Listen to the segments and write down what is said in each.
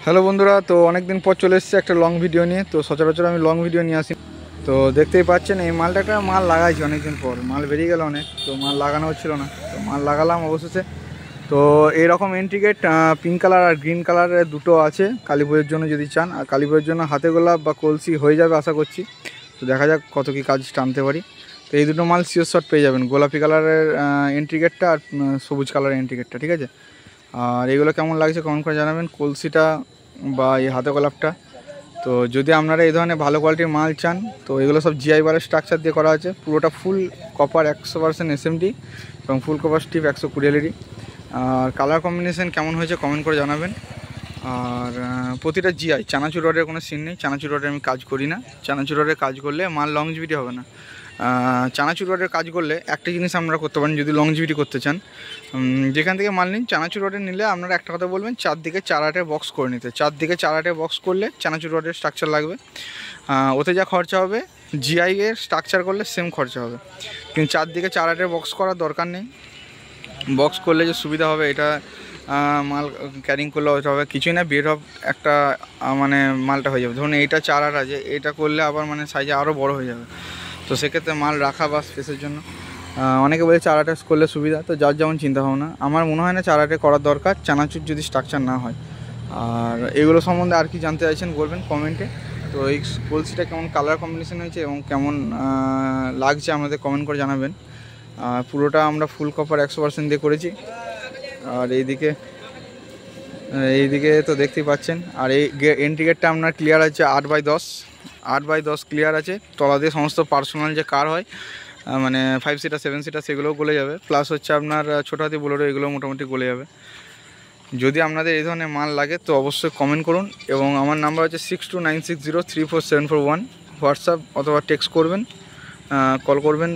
Hello বন্ধুরা, তো অনেক দিন পর চলে এসেছে একটা লং ভিডিও নিয়ে। তো সচরাচর আমি লং ভিডিও নিয়ে আসি। তো দেখতেই পাচ্ছেন এই মালটা একটা মাল লাগাইছি অনেকদিন পর, মাল বেরিয়ে গেল অনেক, তো মাল লাগানো হচ্ছিল না, তো মাল লাগালাম অবশেষে। তো এইরকম এন্ট্রি গেট পিঙ্ক কালার আর গ্রিন কালারের দুটো আছে কালী পুজোর জন্য যদি চান। আর কালী পুজোর জন্য হাতে গোলাপ বা কলসি হয়ে যাবে আশা করছি। তো দেখা যাক কত কী কাজ টানতে পারি। তো এই দুটো মাল সিওর শট পেয়ে যাবেন, গোলাপি কালারের এন্ট্রি গেটটা আর সবুজ কালারের এন্ট্রি গেটটা, ঠিক আছে। আর এগুলো কেমন লাগছে কমেন্ট করে জানাবেন, কলসিটা বা এই হাতে গোলাপটা। তো যদি আপনারা এই ধরনের ভালো কোয়ালিটির মাল চান, তো এগুলো সব জিআই বারের স্ট্রাকচার দিয়ে করা আছে। পুরোটা ফুল কপার 100% এসএমডি এবং ফুল কপার স্টিপ 120 এলইডি। আর কালার কম্বিনেশন কেমন হয়েছে কমেন্ট করে জানাবেন। আর প্রতিটা জিআই, চানাচুর রডের কোনো সিন নেই, চানাচুর রডের আমি কাজ করি না। চানাচুর রডের কাজ করলে মাল লংজিভিটি হবে না। চানাচুর রডের কাজ করলে একটা জিনিস আপনারা করতে পারেন যদি লংজিভিটি করতে চান, যেখান থেকে মাল নিন চানাচুর রডের নিলে আপনারা একটা কথা বলবেন, চারদিকে 4-8 বক্স করে নিতে। চারদিকে 4-8 বক্স করলে চানাচুর রডের স্ট্রাকচার লাগবে, ওতে যা খরচা হবে জিআই এর স্ট্রাকচার করলে সেম খরচা হবে। কিন্তু চারদিকে 4-8 বক্স করার দরকার নেই। বক্স করলে যে সুবিধা হবে, এটা মাল ক্যারিং করলে ওইটা হবে কিছুই না, বেড অফ একটা মানে মালটা হয়ে যাবে। ধরুন এইটা 4-8 আছে, এটা করলে আবার মানে সাইজে আরও বড় হয়ে যাবে। তো সেক্ষেত্রে মাল রাখা বা স্পেসের জন্য অনেকে বলে 4-8 করলে সুবিধা, তো যার যেমন চিন্তাভাবনা। আমার মনে হয় না 4-8 করার দরকার, চানাচুর যদি স্ট্রাকচার না হয়। আর এগুলো সম্বন্ধে আর কি জানতে চাইছেন বলবেন কমেন্টে। তো এই কলসিটা কেমন কালার কম্বিনেশন হয়েছে এবং কেমন লাগছে আমাদের কমেন্ট করে জানাবেন। পুরোটা আমরা ফুল কপার 100% দিয়ে করেছি। আর এইদিকে তো দেখতেই পাচ্ছেন। আর এই এন্ট্রি গেটটা আপনার ক্লিয়ার আছে 8x10 ক্লিয়ার আছে। তলা দিয়ে সমস্ত পার্সোনাল যে কার হয়, মানে 5 সিটার 7 সিটার, সেগুলোও গলে যাবে। প্লাস হচ্ছে আপনার ছোটো হাতি বোলেরো, এগুলো মোটামুটি গলে যাবে। যদি আপনাদের এই ধরনের মাল লাগে তো অবশ্যই কমেন্ট করুন। এবং আমার নাম্বার হচ্ছে 6296034741। হোয়াটসঅ্যাপ অথবা টেক্সট করবেন, কল করবেন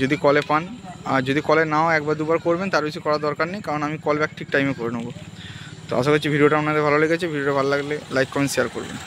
যদি কলে পান। আর যদি কলে নাও একবার দুবার করবেন, তার বেশি করার দরকার নেই, কারণ আমি কল ব্যাক ঠিক টাইমে করে নেবো। তো আশা করছি ভিডিওটা আপনাদের ভালো লেগেছে। ভিডিওটা ভালো লাগলে লাইক কমেন্ট শেয়ার করবেন।